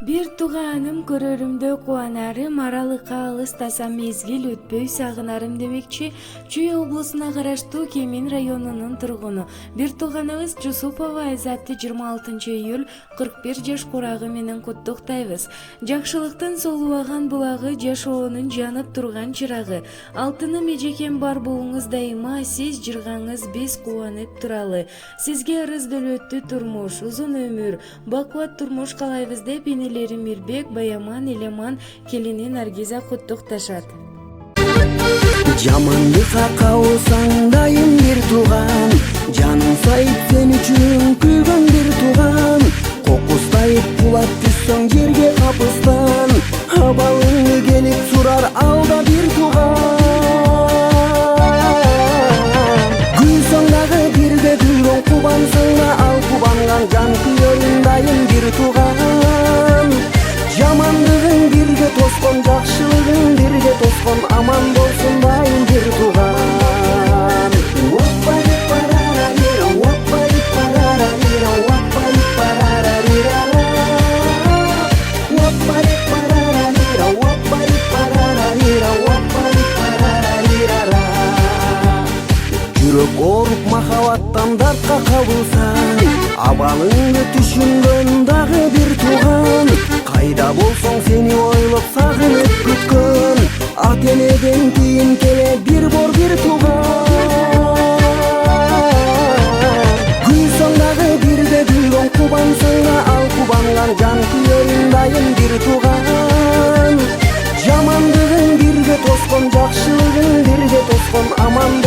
Бир тууганым көрөрүмдө кубанарым, аралыкка алыстаса мезгил өтпөй сагынарым демекчи. Чүй облусуна караштуу Кемин районунун тургуну бир тууганыбыз Жусупова Айзатты 26 июль 41 жаш курагы менен куттуктайбыз. Жакшылыктын солубаган булагы, жашоонун жанып турган чырагы. Алтыным эжекем бар болуңуз дайыма, сиз жыргаңыз биз кубанып туралы. Сизге ырыс дөөлөттүү турмуш, узун өмүр, бакубат турмуш каалайбыз деп Мирбек, Баяман, Элеман, келини Наргиза куттукташат. Жамандыкка кабылсаң дайым бир тууган, жаным сайып сен үчүн күйгөн бир тууган. Кокустайып кулап түссөң жерге капыстан, абалыңды келип сурар алда бир тууган. Күйсөң дагы бирге күйгөн, кубансаң да ал кубанган, жан күйөрүн дайым бир тууган. Жамандыгың бирге тоскон, жакшылыгың бирге тоскон, аман болсун дайым бир тууган. Жүрөк ооруп махабаттан дартка кабылсаң, абалыңды түшүнгөн дагы бир тууган. Кайда болсоң сени ойлоп сагынып күткөн, ата энеден кийин келе бир бор бир тууган. Күйсөң дагы бирге күйгөн, кубансаң да ал кубанган, жан күйөрүн дайым бир тууган. Жамандыгың бирге тоскон, жакшылыгың бирге тоскон, аман